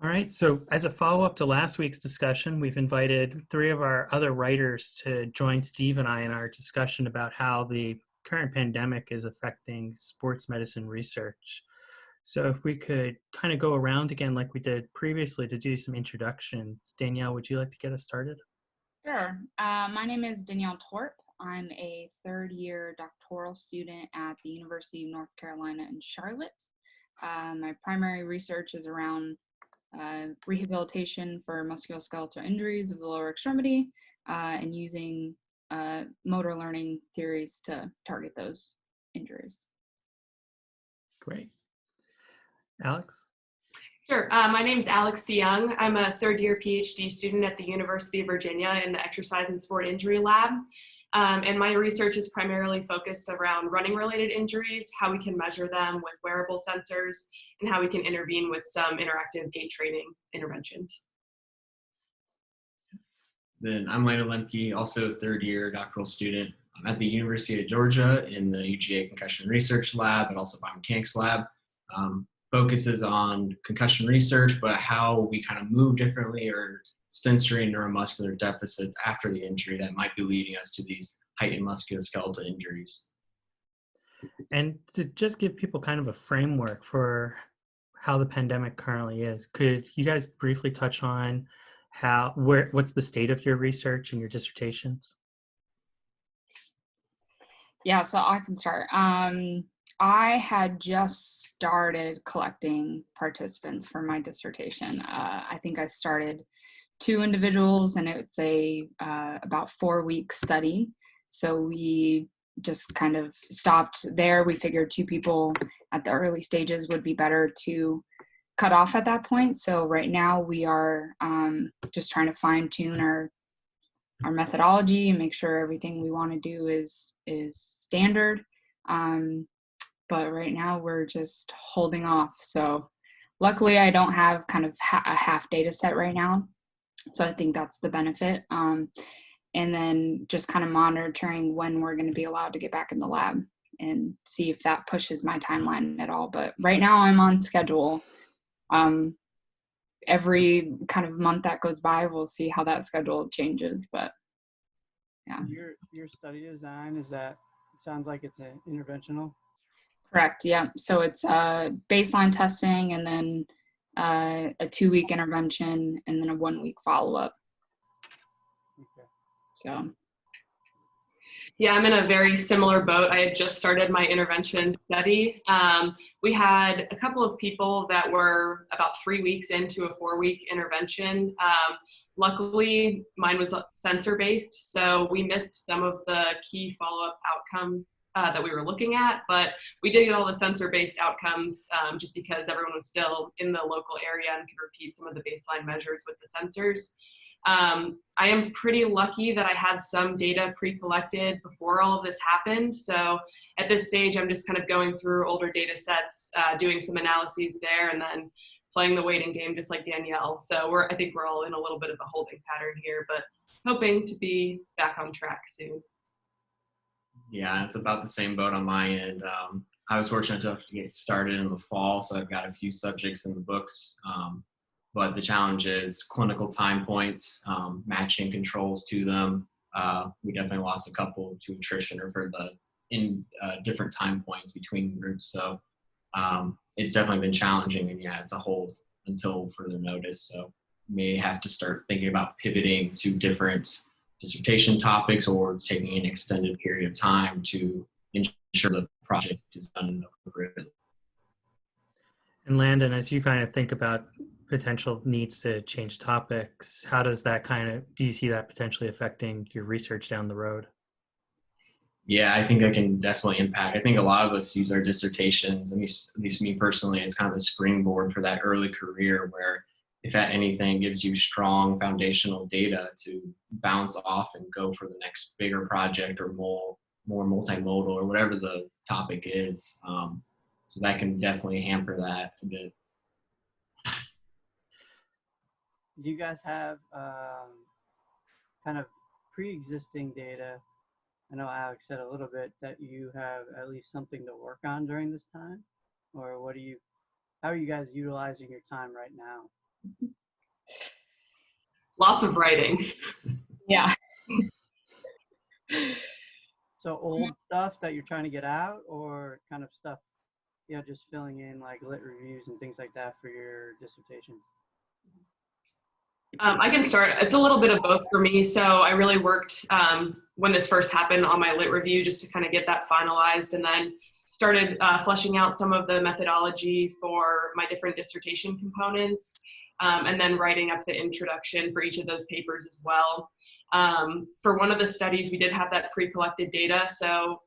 All right, so as a follow-up to last week's discussion, we've invited three of our other writers to join Steve and I in our discussion about how the current pandemic is affecting sports medicine research. So if we could kind of go around again like we did previously to do some introductions. Danielle, would you like to get us started? Sure. My name is Danielle Torp. I'm a third-year doctoral student at the University of North Carolina in Charlotte. My primary research is around rehabilitation for musculoskeletal injuries of the lower extremity and using motor learning theories to target those injuries. Great. Alex? Sure. My name is Alex DeYoung. I'm a third-year PhD student at the University of Virginia in the Exercise and Sport Injury Lab. And my research is primarily focused around running-related injuries, how we can measure them with wearable sensors, and how we can intervene with some interactive gait training interventions. Then I'm Landon Lemke, also a third-year doctoral student. I'm at the University of Georgia in the UGA Concussion Research Lab and also Biomechanics Lab. Focuses on concussion research, but how we kind of move differently or sensory and neuromuscular deficits after the injury that might be leading us to these heightened musculoskeletal injuries. And to just give people kind of a framework for how the pandemic currently is, could you guys briefly touch on what's the state of your research and your dissertations? Yeah, so I can start. I had just started collecting participants for my dissertation. I think I started 2 individuals, and it's about 4-week study. So we just kind of stopped there. We figured 2 people at the early stages would be better to cut off at that point. So right now we are just trying to fine tune our methodology and make sure everything we want to do is standard. But right now we're just holding off. So luckily I don't have kind of a half data set right now. So I think that's the benefit. And then just kind of monitoring when we're going to be allowed to get back in the lab and see if that pushes my timeline at all. But right now I'm on schedule. Every kind of month that goes by, we'll see how that schedule changes. But yeah. Your study design, sounds like it's an interventional? Correct. Yeah. So it's baseline testing and then a 2-week intervention and then a 1-week follow-up. Okay. So. Yeah, I'm in a very similar boat. I had just started my intervention study. We had a couple of people that were about 3 weeks into a 4-week intervention. Luckily, mine was sensor-based, so we missed some of the key follow-up outcome that we were looking at, but we did get all the sensor-based outcomes just because everyone was still in the local area and could repeat some of the baseline measures with the sensors. I am pretty lucky that I had some data pre-collected before all of this happened. So at this stage, I'm just kind of going through older data sets, doing some analyses there, and then playing the waiting game just like Danielle. So I think we're all in a little bit of a holding pattern here, but hoping to be back on track soon. Yeah, it's about the same boat on my end. I was fortunate enough to get started in the fall, so I've got a few subjects in the books. But the challenge is clinical time points, matching controls to them. We definitely lost a couple to attrition or for different time points between groups. So it's definitely been challenging, and yeah, it's a hold until further notice. So may have to start thinking about pivoting to different dissertation topics or taking an extended period of time to ensure the project is done appropriately. And Landon, as you kind of think about potential needs to change topics, how does that do you see that potentially affecting your research down the road? Yeah, I think that can definitely impact. I think a lot of us use our dissertations, at least me personally, as kind of a springboard for that early career where if that anything gives you strong foundational data to bounce off and go for the next bigger project or more multimodal or whatever the topic is. So that can definitely hamper that a bit. Do you guys have kind of pre-existing data? I know Alex said a little bit that you have at least something to work on during this time, or how are you guys utilizing your time right now? Lots of writing. Yeah. So old stuff that you're trying to get out, or kind of stuff, just filling in like lit reviews and things like that for your dissertations? I can start. It's a little bit of both for me. So I really worked when this first happened on my lit review just to kind of get that finalized, and then started fleshing out some of the methodology for my different dissertation components, and then writing up the introduction for each of those papers as well. For one of the studies, we did have that pre-collected data. So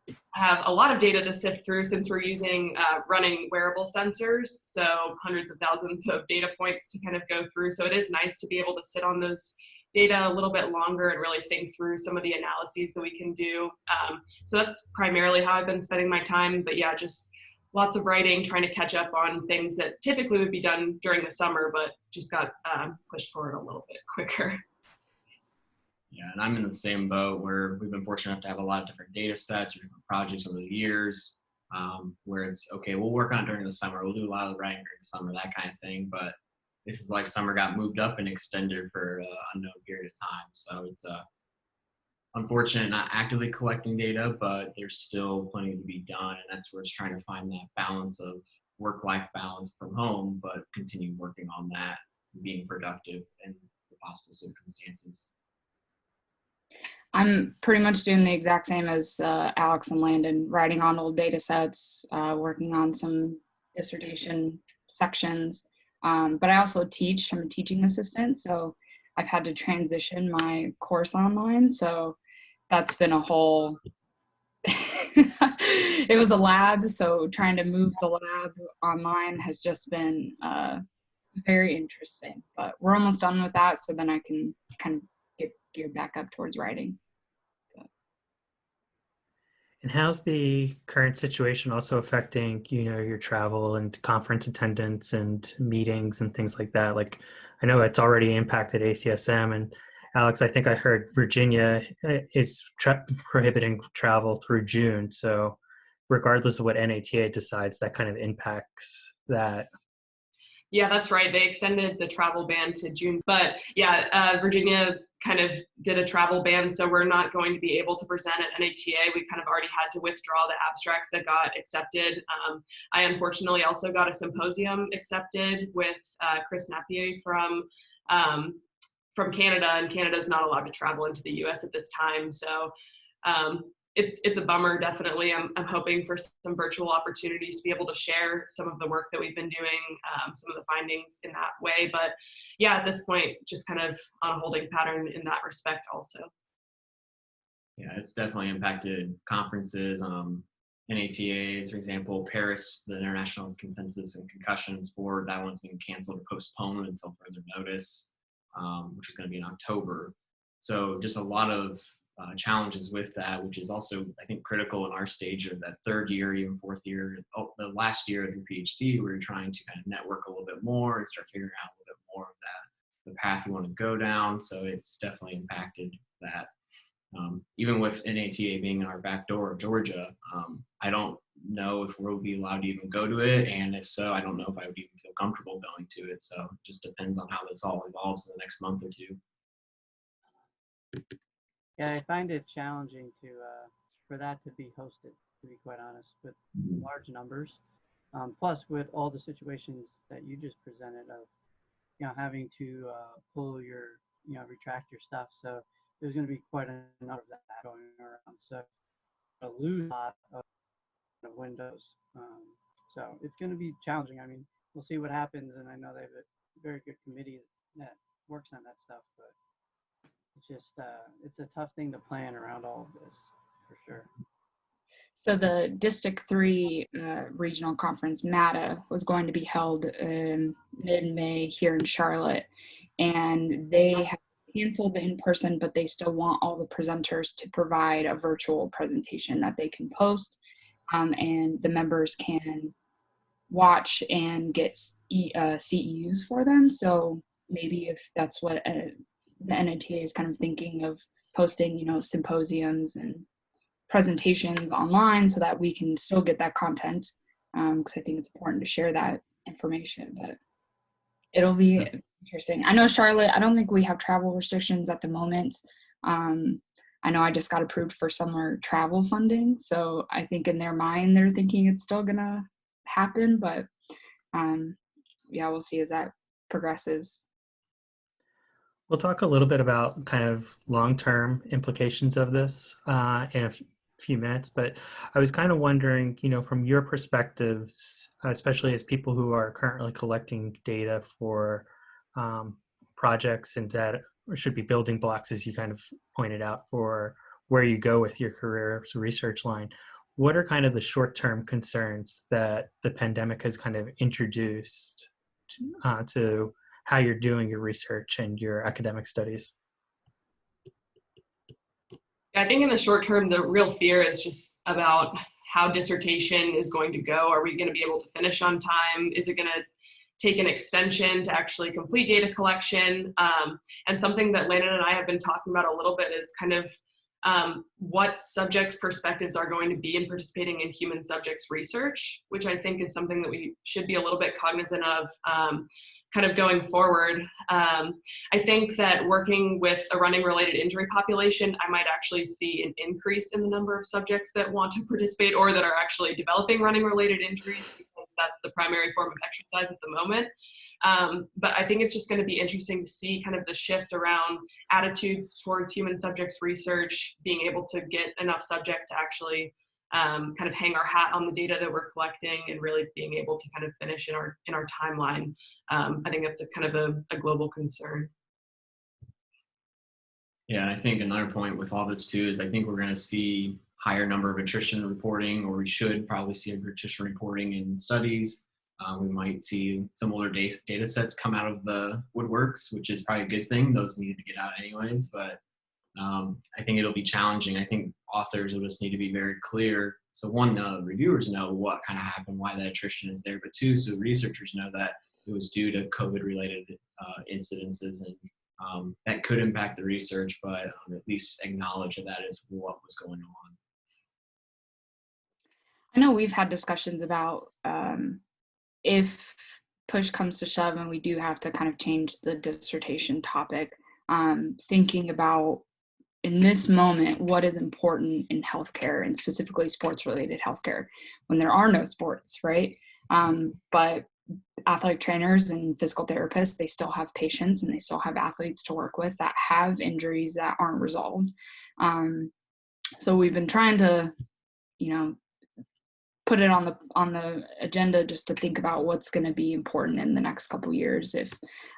I have a lot of data to sift through since we're using running wearable sensors, so hundreds of thousands of data points to kind of go through. So it is nice to be able to sit on those data a little bit longer and really think through some of the analyses that we can do. So that's primarily how I've been spending my time, but yeah, just lots of writing, trying to catch up on things that typically would be done during the summer, but just got pushed forward a little bit quicker. Yeah, and I'm in the same boat where we've been fortunate enough to have a lot of different data sets or different projects over the years, where it's, okay, we'll work on it during the summer. We'll do a lot of writing during the summer, that kind of thing. But this is like summer got moved up and extended for an unknown period of time. So it's unfortunate not actively collecting data, but there's still plenty to be done. And that's where it's trying to find that balance of work-life balance from home, but continue working on that, being productive in the possible circumstances. I'm pretty much doing the exact same as Alex and Landon, writing on old data sets, working on some dissertation sections. But I also teach. I'm a teaching assistant, so I've had to transition my course online. So that's been a whole, it was a lab, so trying to move the lab online has just been very interesting. But we're almost done with that, so then I can kind of get geared back up towards writing. And how's the current situation also affecting, your travel and conference attendance and meetings and things like that? Like, I know it's already impacted ACSM, and Alex, I think I heard Virginia is prohibiting travel through June. So regardless of what NATA decides, that kind of impacts that. Yeah, that's right. They extended the travel ban to June. But yeah, Virginia kind of did a travel ban, so we're not going to be able to present at NATA. We kind of already had to withdraw the abstracts that got accepted. I unfortunately also got a symposium accepted with Chris Napier from Canada, and Canada's not allowed to travel into the US at this time. So it's a bummer, definitely. I'm hoping for some virtual opportunities to be able to share some of the work that we've been doing, some of the findings in that way. But yeah, at this point, just kind of on a holding pattern in that respect also. Yeah, it's definitely impacted conferences. NATA, for example, Paris, the International Consensus on Concussions Board, that one's been canceled or postponed until further notice, which is going to be in October. So just a lot of challenges with that, which is also, I think, critical in our stage of that third year, even fourth year, the last year of your PhD, where you're trying to kind of network a little bit more and start figuring out a little bit more of the path you want to go down. So it's definitely impacted that. Even with NATA being in our back door of Georgia, I don't know if we'll be allowed to even go to it. And if so, I don't know if I would even feel comfortable going to it. So it just depends on how this all evolves in the next month or two. Yeah, I find it challenging for that to be hosted, to be quite honest, with large numbers. Plus, with all the situations that you just presented of, having to pull your, retract your stuff. So there's going to be quite a number of that going around. So a lose a lot of windows. So it's going to be challenging. I mean, we'll see what happens, and I know they have a very good committee that works on that stuff, but it's just it's a tough thing to plan around all of this, for sure. So the District 3 regional conference, MATA, was going to be held mid-May here in Charlotte, and they have canceled the in-person, but they still want all the presenters to provide a virtual presentation that they can post, and the members can watch and get CEUs for them. So maybe if that's what the NATA is kind of thinking of, posting, symposiums and presentations online so that we can still get that content, because I think it's important to share that information. But It'll be interesting. I know Charlotte, I don't think we have travel restrictions at the moment. I know I just got approved for summer travel funding, so I think in their mind they're thinking it's still gonna happen, but yeah, we'll see as that progresses. We'll talk a little bit about kind of long-term implications of this in a few minutes, but I was kind of wondering, from your perspectives, especially as people who are currently collecting data for projects and that should be building blocks, as you kind of pointed out, for where you go with your career's research line. What are kind of the short-term concerns that the pandemic has kind of introduced to how you're doing your research and your academic studies? I think in the short term, the real fear is just about how dissertation is going to go. Are we going to be able to finish on time? Is it going to take an extension to actually complete data collection? And something that Landon and I have been talking about a little bit is kind of what subjects' perspectives are going to be in participating in human subjects research, which I think is something that we should be a little bit cognizant of kind of going forward. I think that working with a running related injury population, I might actually see an increase in the number of subjects that want to participate or that are actually developing running related injuries, because that's the primary form of exercise at the moment. But I think it's just going to be interesting to see kind of the shift around attitudes towards human subjects research, being able to get enough subjects to actually kind of hang our hat on the data that we're collecting and really being able to kind of finish in our timeline. I think that's a kind of a global concern. Yeah, and I think another point with all this too is I think we're going to see higher number of attrition reporting, or we should probably see attrition reporting in studies. We might see some older data sets come out of the woodworks, which is probably a good thing. Those need to get out anyways, but I think it'll be challenging. I think authors will just need to be very clear. So one, reviewers know what kind of happened, why that attrition is there, but two, so researchers know that it was due to COVID-related incidences, and that could impact the research, but at least acknowledge that is what was going on. I know we've had discussions about if push comes to shove and we do have to kind of change the dissertation topic, thinking about in this moment, what is important in healthcare, and specifically sports-related healthcare, when there are no sports, right? But athletic trainers and physical therapists, they still have patients and they still have athletes to work with that have injuries that aren't resolved. So we've been trying to, put it on the agenda just to think about what's going to be important in the next couple years if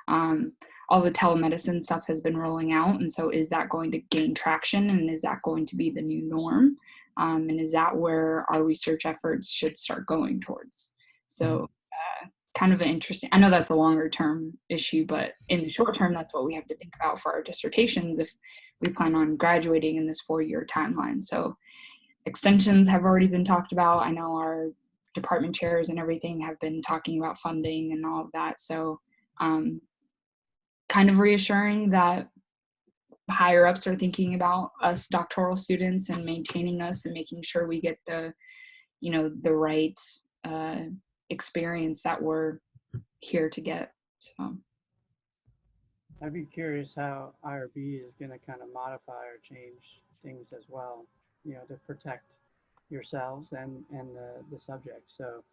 all the telemedicine stuff has been rolling out, and so is that going to gain traction, and is that going to be the new norm, and is that where our research efforts should start going towards? So kind of an interesting, I know that's a longer term issue, but in the short term that's what we have to think about for our dissertations if we plan on graduating in this 4-year timeline. So extensions have already been talked about. I know our department chairs and everything have been talking about funding and all of that. So kind of reassuring that higher ups are thinking about us doctoral students and maintaining us and making sure we get the right experience that we're here to get. So I'd be curious how IRB is going to kind of modify or change things as well, to protect yourselves and the subject. So,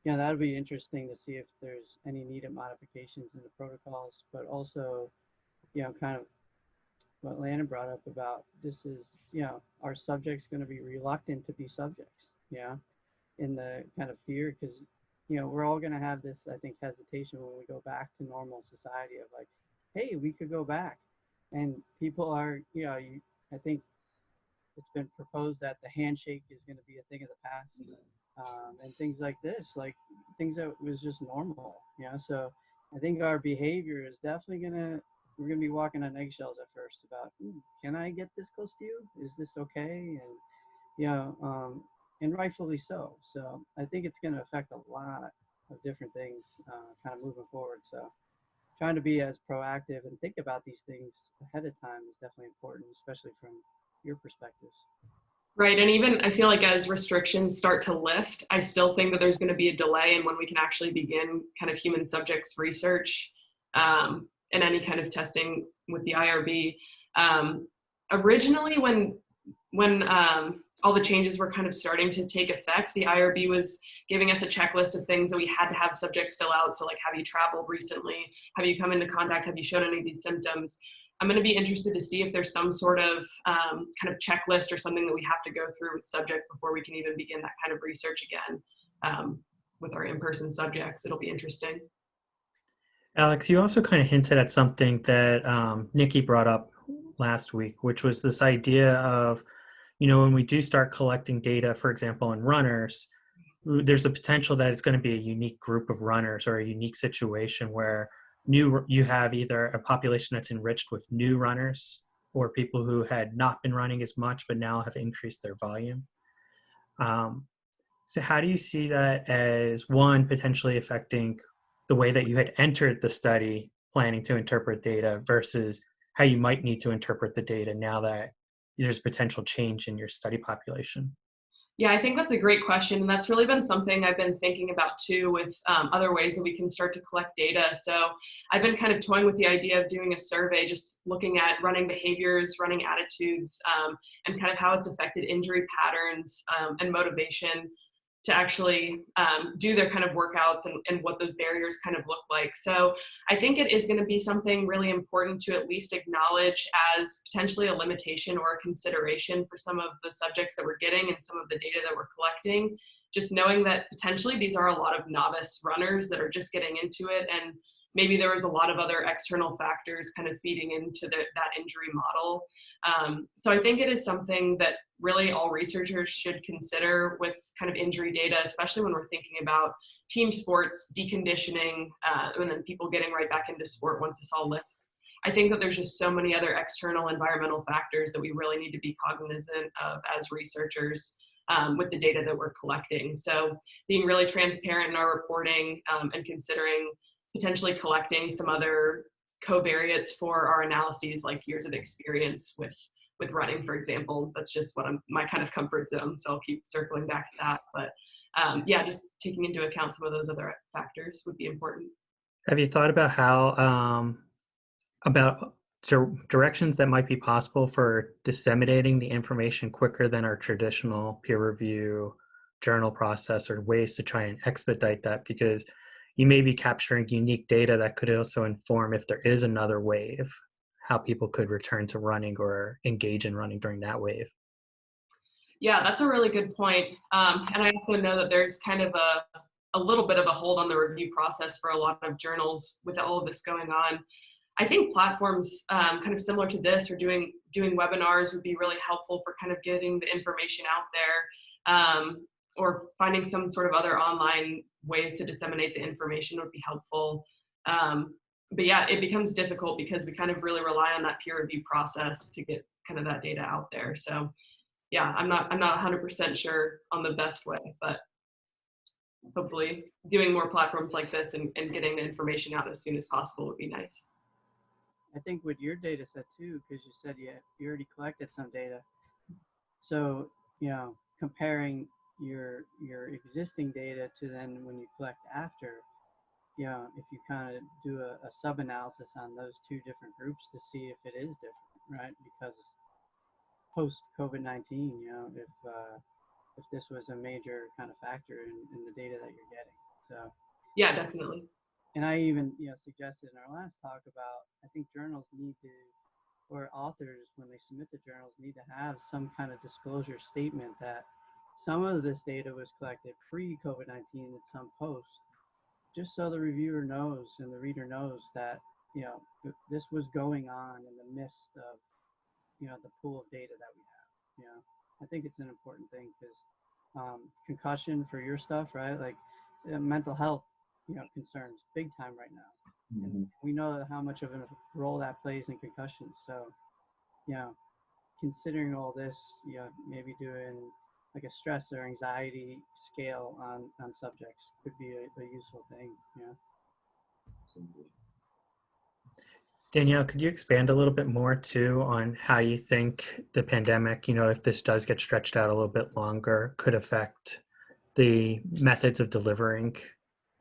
that'll be interesting to see if there's any needed modifications in the protocols, but also, kind of what Landon brought up about this is, our subjects going to be reluctant to be subjects, in the kind of fear, because, we're all going to have this, I think, hesitation when we go back to normal society of like, hey, we could go back. And people are, I think it's been proposed that the handshake is going to be a thing of the past, and things like this, like things that was just normal, So I think our behavior is definitely we're going to be walking on eggshells at first about, can I get this close to you? Is this okay? And, and rightfully so. So I think it's going to affect a lot of different things kind of moving forward. So trying to be as proactive and think about these things ahead of time is definitely important, especially from your perspectives. Right, and even I feel like as restrictions start to lift, I still think that there's going to be a delay in when we can actually begin kind of human subjects research. and any kind of testing with the IRB. Originally, when all the changes were kind of starting to take effect, the IRB was giving us a checklist of things that we had to have subjects fill out. So like, have you traveled recently? Have you come into contact? Have you shown any of these symptoms? I'm going to be interested to see if there's some sort of kind of checklist or something that we have to go through with subjects before we can even begin that kind of research again with our in-person subjects. It'll be interesting. Alex, you also kind of hinted at something that Nikki brought up last week, which was this idea of, when we do start collecting data, for example, in runners, there's a potential that it's going to be a unique group of runners or a unique situation where you have either a population that's enriched with new runners or people who had not been running as much but now have increased their volume. So how do you see that as, one, potentially affecting the way that you had entered the study planning to interpret data versus how you might need to interpret the data now that there's potential change in your study population? Yeah, I think that's a great question. And that's really been something I've been thinking about too with other ways that we can start to collect data. So I've been kind of toying with the idea of doing a survey, just looking at running behaviors, running attitudes, and kind of how it's affected injury patterns and motivation to actually do their kind of workouts and what those barriers kind of look like. So I think it is going to be something really important to at least acknowledge as potentially a limitation or a consideration for some of the subjects that we're getting and some of the data that we're collecting. Just knowing that potentially these are a lot of novice runners that are just getting into it, and maybe there was a lot of other external factors kind of feeding into that injury model. So I think it is something that really all researchers should consider with kind of injury data, especially when we're thinking about team sports, deconditioning, and then people getting right back into sport once this all lifts. I think that there's just so many other external environmental factors that we really need to be cognizant of as researchers with the data that we're collecting. So being really transparent in our reporting and considering potentially collecting some other covariates for our analyses, like years of experience with running, for example. That's just my kind of comfort zone. So I'll keep circling back to that. But yeah, just taking into account some of those other factors would be important. Have you thought about how, about directions that might be possible for disseminating the information quicker than our traditional peer review journal process, or ways to try and expedite that? Because you may be capturing unique data that could also inform, if there is another wave, how people could return to running or engage in running during that wave. Yeah, that's a really good point. And I also know that there's kind of a little bit of a hold on the review process for a lot of journals with all of this going on. I think platforms kind of similar to this, or doing webinars, would be really helpful for kind of getting the information out there, or finding some sort of other online ways to disseminate the information would be helpful. But yeah, it becomes difficult because we kind of really rely on that peer review process to get kind of that data out there. So yeah, I'm not 100% sure on the best way, but hopefully doing more platforms like this and getting the information out as soon as possible would be nice. I think with your data set too, because you said you already collected some data. So, comparing your existing data to then when you collect after, if you kind of do a sub-analysis on those two different groups to see if it is different, right? Because post COVID-19, if this was a major kind of factor in the data that you're getting. So yeah, definitely. And I even suggested in our last talk about, I think journals need to, or authors when they submit the journals, need to have some kind of disclosure statement that some of this data was collected pre-COVID-19 and some post, just so the reviewer knows and the reader knows that this was going on in the midst of the pool of data that we have. I think it's an important thing because concussion for your stuff, right? Like mental health concerns big time right now. Mm-hmm. And we know how much of a role that plays in concussions. So considering all this, maybe doing like a stress or anxiety scale on subjects could be a useful thing. Danielle, could you expand a little bit more too on how you think the pandemic, if this does get stretched out a little bit longer, could affect the methods of delivering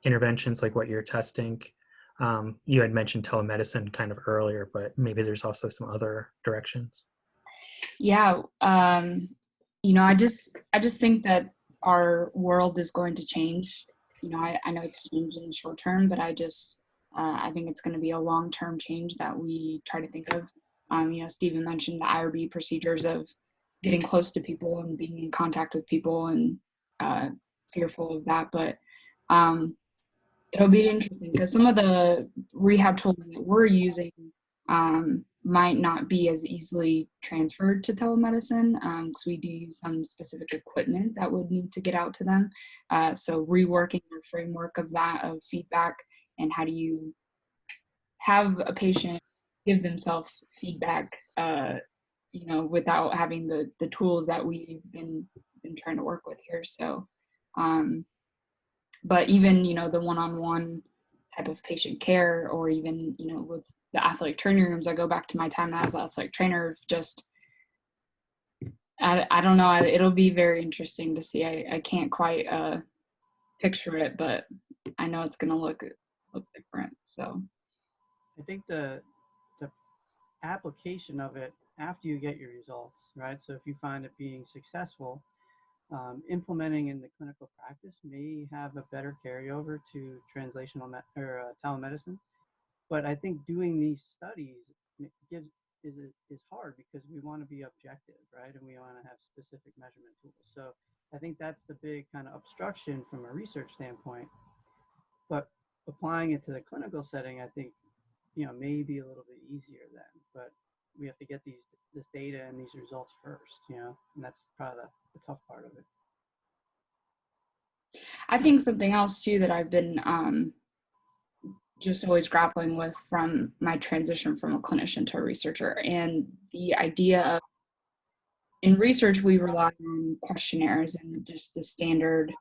interventions like what you're testing? You had mentioned telemedicine kind of earlier, but maybe there's also some other directions. Yeah, I just think that our world is going to change. I know it's changed in the short term, but I think it's going to be a long-term change that we try to think of. Stephen mentioned the IRB procedures of getting close to people and being in contact with people and fearful of that. But it'll be interesting because some of the rehab tools that we're using might not be as easily transferred to telemedicine because we do use some specific equipment that would need to get out to them. So reworking the framework of that, of feedback, and how do you have a patient give themselves feedback, without having the tools that we've been trying to work with here. So, but even, the one-on-one type of patient care, or even, with the athletic training rooms, I go back to my time as an athletic trainer of just, I don't know, it'll be very interesting to see. I can't quite picture it, but I know it's going to look different. So I think the application of it after you get your results, right? So if you find it being successful, implementing in the clinical practice may have a better carryover to translational telemedicine. But I think doing these studies is hard because we want to be objective, right? And we want to have specific measurement tools. So I think that's the big kind of obstruction from a research standpoint. But applying it to the clinical setting, I think, may be a little bit easier then. But we have to get this data and these results first, and that's probably the tough part of it. I think something else too that I've been just always grappling with from my transition from a clinician to a researcher, and the idea of, in research we rely on questionnaires and just the standard,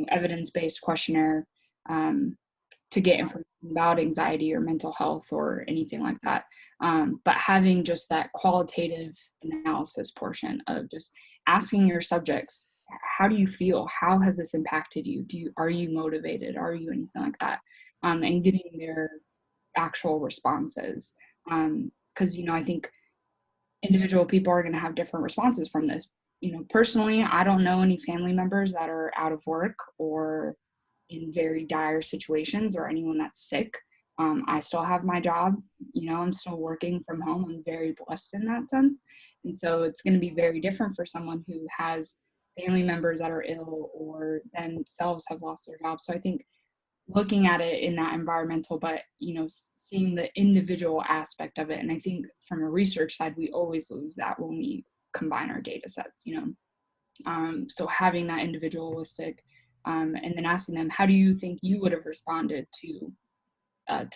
evidence-based questionnaire to get information about anxiety or mental health or anything like that. But having just that qualitative analysis portion of just asking your subjects, how do you feel? How has this impacted you? Are you motivated? Are you anything like that? And getting their actual responses. Because, I think individual people are going to have different responses from this. Personally, I don't know any family members that are out of work or in very dire situations or anyone that's sick. I still have my job, I'm still working from home. I'm very blessed in that sense. And so it's going to be very different for someone who has family members that are ill or themselves have lost their job. So I think looking at it in that environmental, but, seeing the individual aspect of it. And I think from a research side, we always lose that when we combine our data sets, so having that individualistic, and then asking them, how do you think you would have responded to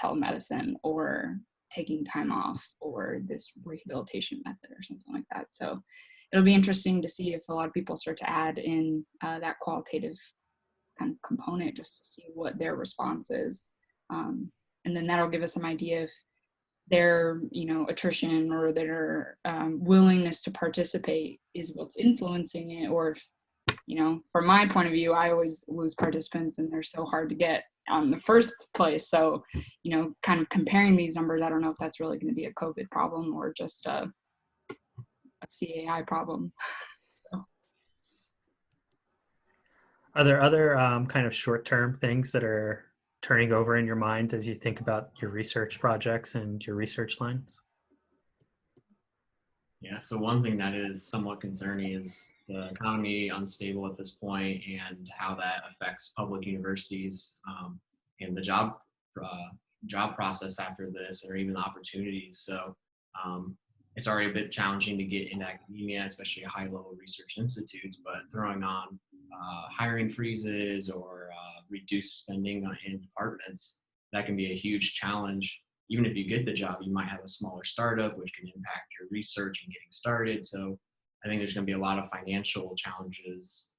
telemedicine or taking time off or this rehabilitation method or something like that. So it'll be interesting to see if a lot of people start to add in that qualitative kind of component just to see what their response is. And then that'll give us some idea if their, attrition or their willingness to participate is what's influencing it, or if, from my point of view, I always lose participants and they're so hard to get in the first place. So, kind of comparing these numbers, I don't know if that's really going to be a COVID problem or just a CAI problem. So. Are there other kind of short-term things that are turning over in your mind as you think about your research projects and your research lines? Yeah, so one thing that is somewhat concerning is the economy unstable at this point and how that affects public universities and the job process after this, or even opportunities. So it's already a bit challenging to get into academia, especially high-level research institutes, but throwing on hiring freezes or reduced spending in departments, that can be a huge challenge. Even if you get the job, you might have a smaller startup, which can impact your research and getting started. So I think there's going to be a lot of financial challenges.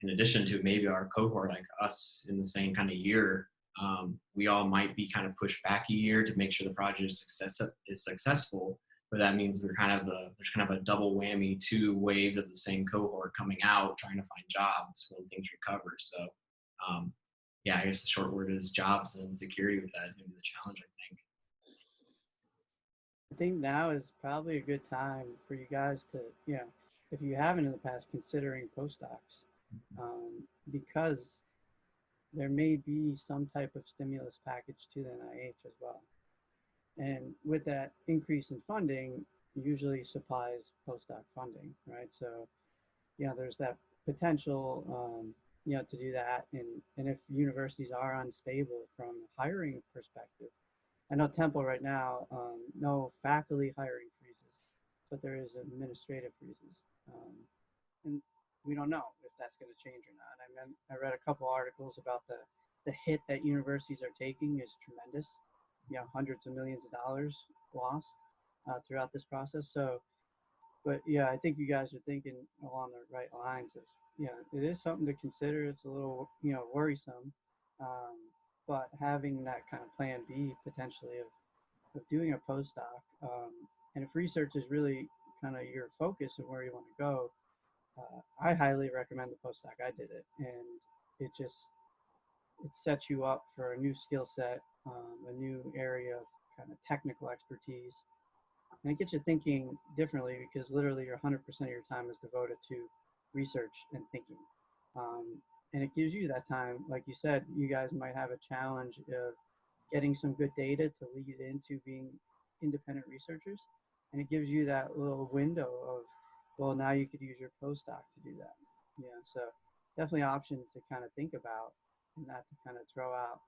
In addition to maybe our cohort, like us in the same kind of year, we all might be kind of pushed back a year to make sure the project is successful. But that means there's kind of a double whammy, 2 waves of the same cohort coming out, trying to find jobs when things recover. So yeah, I guess the short word is jobs, and security with that is going to be the challenge, I think. I think now is probably a good time for you guys to, if you haven't in the past, considering postdocs, because there may be some type of stimulus package to the NIH as well. And with that increase in funding, usually supplies postdoc funding, right? So, there's that potential, to do that. And if universities are unstable from a hiring perspective, I know Temple right now, no faculty hiring freezes, but there is administrative freezes. And we don't know if that's going to change or not. I read a couple articles about the hit that universities are taking is tremendous. Hundreds of millions of dollars lost throughout this process. So, but yeah, I think you guys are thinking along the right lines of, it is something to consider. It's a little, worrisome, but having that kind of plan B potentially of doing a postdoc, and if research is really kind of your focus and where you want to go, I highly recommend the postdoc. I did it, and it sets you up for a new skill set, a new area of kind of technical expertise, and it gets you thinking differently because literally 100% of your time is devoted to research and thinking. And it gives you that time, like you said, you guys might have a challenge of getting some good data to lead into being independent researchers. And it gives you that little window of, well, now you could use your postdoc to do that. So definitely options to kind of think about and not to kind of throw out,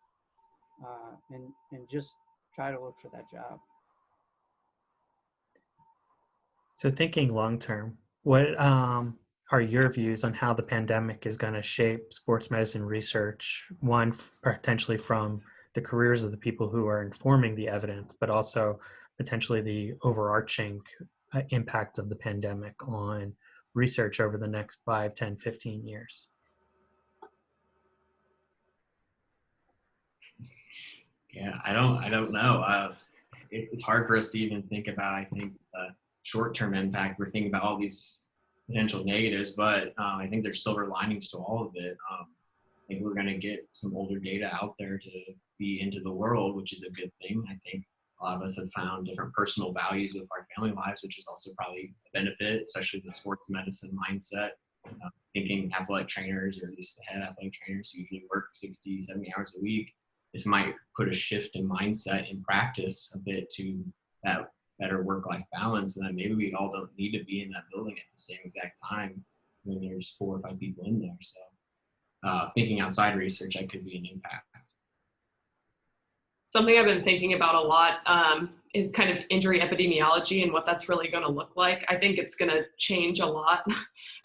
and just try to look for that job. So thinking long term, what are your views on how the pandemic is going to shape sports medicine research? One, potentially from the careers of the people who are informing the evidence, but also potentially the overarching impact of the pandemic on research over the next 5, 10, 15 years. Yeah, I don't know. It's hard for us to even think about, I think, short-term impact. We're thinking about all these potential negatives, but I think there's silver linings to all of it. I think we're going to get some older data out there to be into the world, which is a good thing. I think a lot of us have found different personal values with our family lives, which is also probably a benefit, especially the sports medicine mindset. Thinking athletic trainers, or at least the head athletic trainers, usually work 60, 70 hours a week. This might put a shift in mindset and practice a bit to that better work-life balance, and then maybe we all don't need to be in that building at the same exact time when there's 4 or 5 people in there. So thinking outside research, that could be an impact. Something I've been thinking about a lot is kind of injury epidemiology and what that's really going to look like. I think it's going to change a lot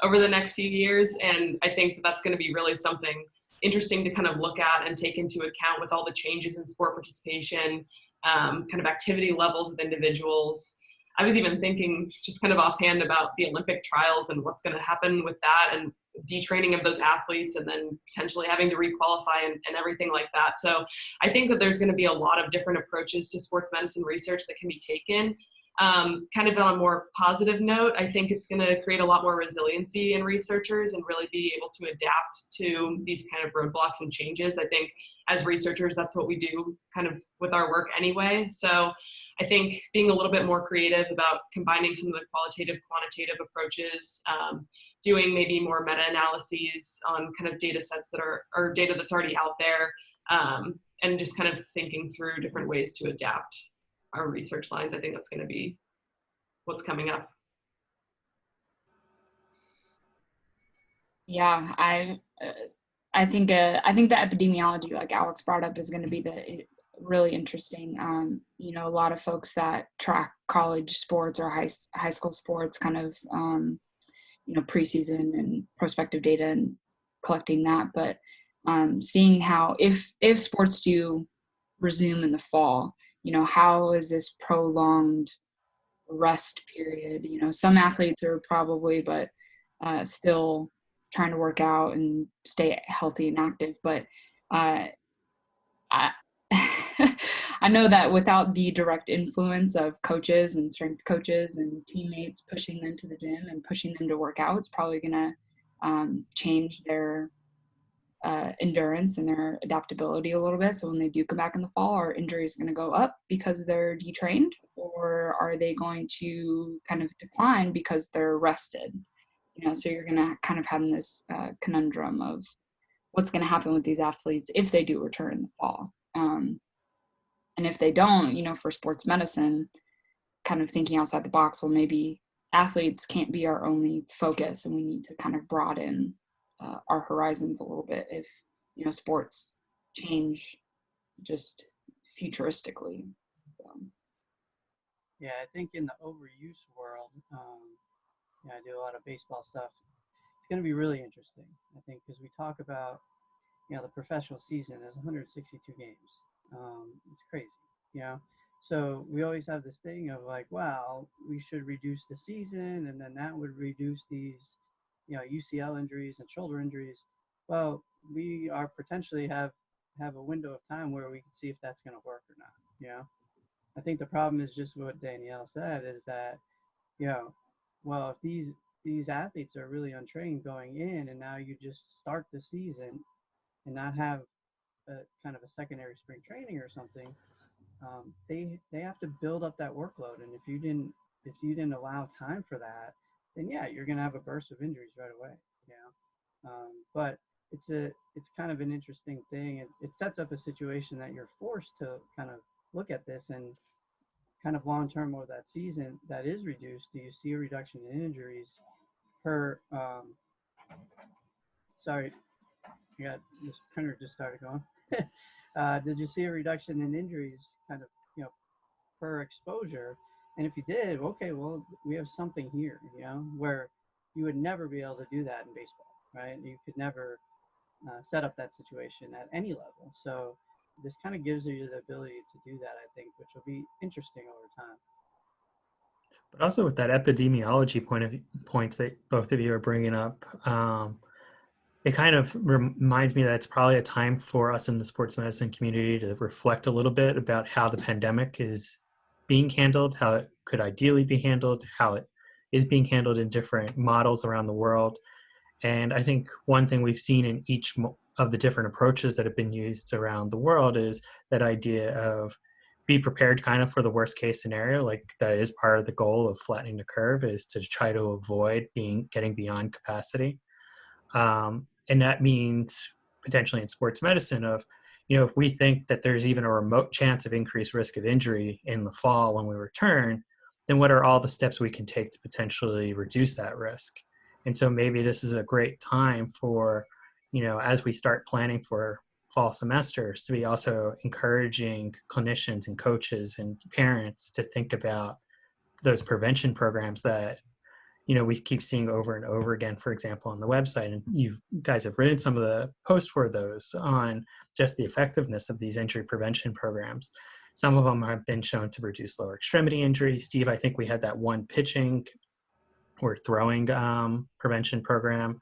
over the next few years, and I think that's going to be really something interesting to kind of look at and take into account with all the changes in sport participation, kind of activity levels of individuals. I was even thinking just kind of offhand about the Olympic trials and what's going to happen with that, and detraining of those athletes, and then potentially having to requalify and everything like that. So I think that there's going to be a lot of different approaches to sports medicine research that can be taken. Kind of on a more positive note, I think it's going to create a lot more resiliency in researchers and really be able to adapt to these kind of roadblocks and changes. I think as researchers, that's what we do kind of with our work anyway. So I think being a little bit more creative about combining some of the qualitative, quantitative approaches, doing maybe more meta-analyses on kind of data sets that are, or data that's already out there, and just kind of thinking through different ways to adapt our research lines. I think that's going to be what's coming up. Yeah, I think the epidemiology, like Alex brought up, is going to be really interesting. A lot of folks that track college sports or high school sports, kind of preseason and prospective data and collecting that, but seeing how if sports do resume in the fall, how is this prolonged rest period? Some athletes are probably, but still trying to work out and stay healthy and active. But I I know that without the direct influence of coaches and strength coaches and teammates pushing them to the gym and pushing them to work out, it's probably going to change their endurance and their adaptability a little bit. So when they do come back in the fall, are injuries going to go up because they're detrained, or are they going to kind of decline because they're rested? So you're going to kind of have this conundrum of what's going to happen with these athletes if they do return in the fall. And if they don't, for sports medicine, kind of thinking outside the box, well, maybe athletes can't be our only focus, and we need to kind of broaden our horizons a little bit if, sports change just futuristically. Yeah, I think in the overuse world, I do a lot of baseball stuff. It's going to be really interesting, I think, because we talk about, the professional season is 162 games. It's crazy, So we always have this thing of like, wow, we should reduce the season, and then that would reduce these, UCL injuries and shoulder injuries. Well, we are potentially have a window of time where we can see if that's going to work or not. I think the problem is just what Danielle said, is that, well, if these athletes are really untrained going in, and now you just start the season and not have a kind of a secondary spring training or something, they have to build up that workload. And if you didn't allow time for that, then yeah, you're going to have a burst of injuries right away. But it's kind of an interesting thing. It sets up a situation that you're forced to kind of look at this, and kind of long term over that season that is reduced. Do you see a reduction in injuries per? Sorry, I got this printer just started going. Did you see a reduction in injuries kind of, per exposure? And if you did, okay, well, we have something here, where you would never be able to do that in baseball, right? You could never set up that situation at any level. So this kind of gives you the ability to do that, I think, which will be interesting over time. But also with that epidemiology points that both of you are bringing up, it kind of reminds me that it's probably a time for us in the sports medicine community to reflect a little bit about how the pandemic is being handled, how it could ideally be handled, how it is being handled in different models around the world. And I think one thing we've seen in each of the different approaches that have been used around the world is that idea of be prepared kind of for the worst case scenario. Like that is part of the goal of flattening the curve, is to try to avoid getting beyond capacity. And that means potentially in sports medicine of, if we think that there's even a remote chance of increased risk of injury in the fall when we return, then what are all the steps we can take to potentially reduce that risk? And so maybe this is a great time for, as we start planning for fall semesters, to be also encouraging clinicians and coaches and parents to think about those prevention programs that we keep seeing over and over again, for example, on the website. And you guys have written some of the posts for those on just the effectiveness of these injury prevention programs. Some of them have been shown to reduce lower extremity injury. Steve, I think we had that one pitching or throwing prevention program.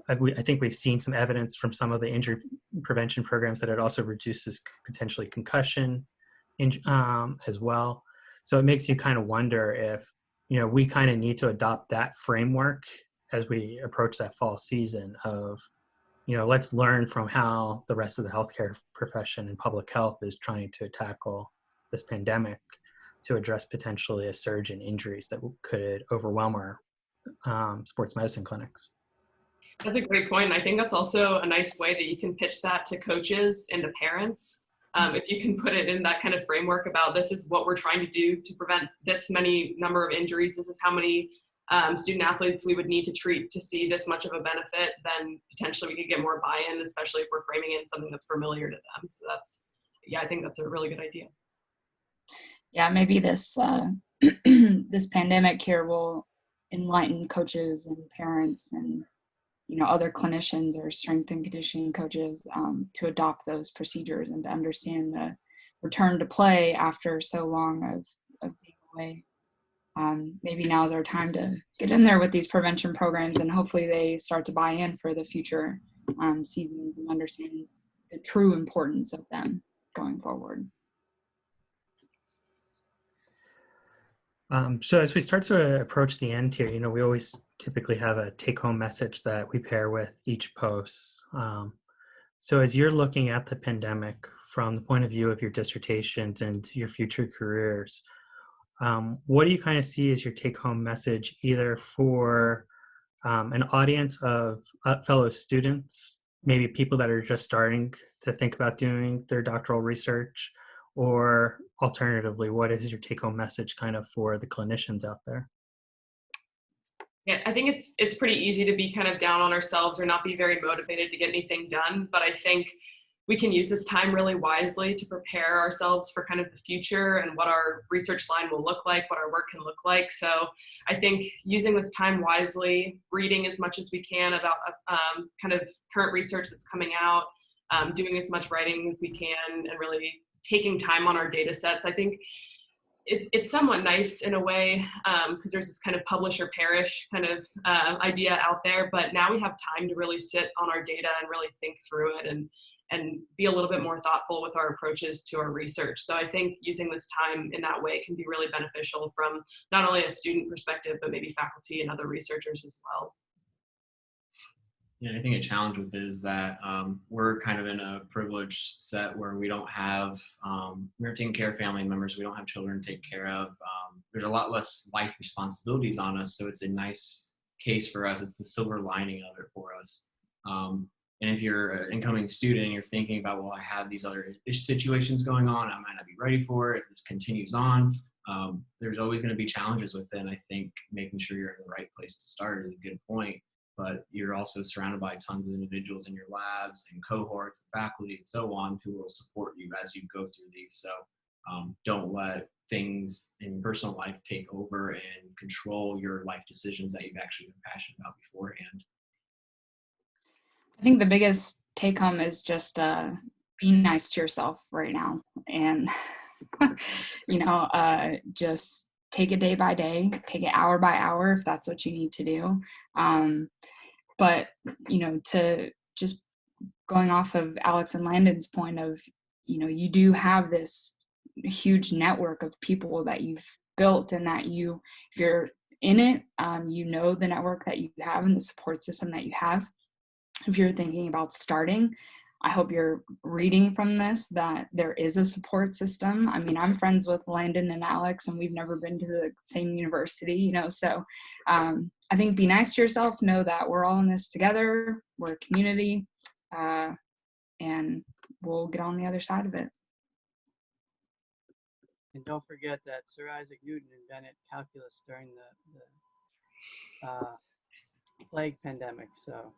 I think we've seen some evidence from some of the injury prevention programs that it also reduces potentially concussion as well. So it makes you kind of wonder if, we kind of need to adopt that framework as we approach that fall season of, let's learn from how the rest of the healthcare profession and public health is trying to tackle this pandemic to address potentially a surge in injuries that could overwhelm our sports medicine clinics. That's a great point. And I think that's also a nice way that you can pitch that to coaches and to parents. If you can put it in that kind of framework about this is what we're trying to do to prevent this many number of injuries, this is how many student athletes we would need to treat to see this much of a benefit, then potentially we could get more buy-in, especially if we're framing in something that's familiar to them. So I think that's a really good idea. Yeah, maybe this this pandemic here will enlighten coaches and parents and other clinicians or strength and conditioning coaches to adopt those procedures and to understand the return to play after so long of being away. Maybe now is our time to get in there with these prevention programs, and hopefully they start to buy in for the future seasons and understand the true importance of them going forward. So as we start to approach the end here, we always typically have a take-home message that we pair with each post. So as you're looking at the pandemic from the point of view of your dissertations and your future careers, what do you kind of see as your take-home message, either for an audience of fellow students, maybe people that are just starting to think about doing their doctoral research, or alternatively, what is your take-home message kind of for the clinicians out there? Yeah, I think it's pretty easy to be kind of down on ourselves or not be very motivated to get anything done. But I think we can use this time really wisely to prepare ourselves for kind of the future and what our research line will look like, what our work can look like. So I think using this time wisely, reading as much as we can about kind of current research that's coming out, doing as much writing as we can, and really taking time on our data sets. I think it's somewhat nice in a way, because there's this kind of publish or perish kind of idea out there, but now we have time to really sit on our data and really think through it and be a little bit more thoughtful with our approaches to our research. So I think using this time in that way can be really beneficial from not only a student perspective, but maybe faculty and other researchers as well. Yeah, I think a challenge with it is that we're kind of in a privileged set where we don't have, we're taking care of family members, we don't have children to take care of. There's a lot less life responsibilities on us, so it's a nice case for us. It's the silver lining of it for us. And if you're an incoming student and you're thinking about, well, I have these other situations going on, I might not be ready for it if this continues on. There's always going to be challenges with it. And I think making sure you're in the right place to start is a good point. But you're also surrounded by tons of individuals in your labs and cohorts, faculty, and so on, who will support you as you go through these. So don't let things in personal life take over and control your life decisions that you've actually been passionate about beforehand. I think the biggest take home is just be nice to yourself right now, and just take it day by day, take it hour by hour if that's what you need to do. But to just going off of Alex and Landon's point of, you do have this huge network of people that you've built, and that if you're in it, the network that you have and the support system that you have. If you're thinking about starting, I hope you're reading from this that there is a support system. I mean, I'm friends with Landon and Alex, and we've never been to the same university, so I think be nice to yourself, know that we're all in this together, we're a community, and we'll get on the other side of it. And don't forget that Sir Isaac Newton invented calculus during the plague pandemic, so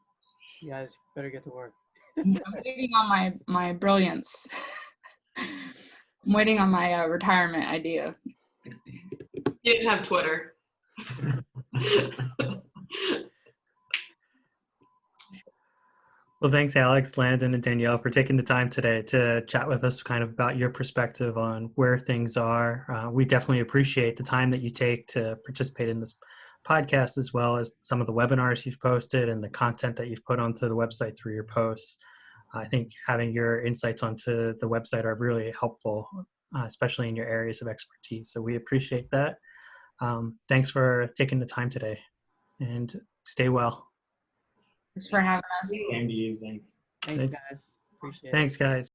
you guys better get to work. I'm waiting on my brilliance. I'm waiting on my retirement idea. You didn't have Twitter. Well, thanks, Alex, Landon, and Danielle, for taking the time today to chat with us kind of about your perspective on where things are. We definitely appreciate the time that you take to participate in this podcast, as well as some of the webinars you've posted and the content that you've put onto the website through your posts. I think having your insights onto the website are really helpful, especially in your areas of expertise. So we appreciate that. Thanks for taking the time today, and stay well. Thanks for having us. Same to you. Thanks. Thanks, guys. Appreciate it. Thanks, guys.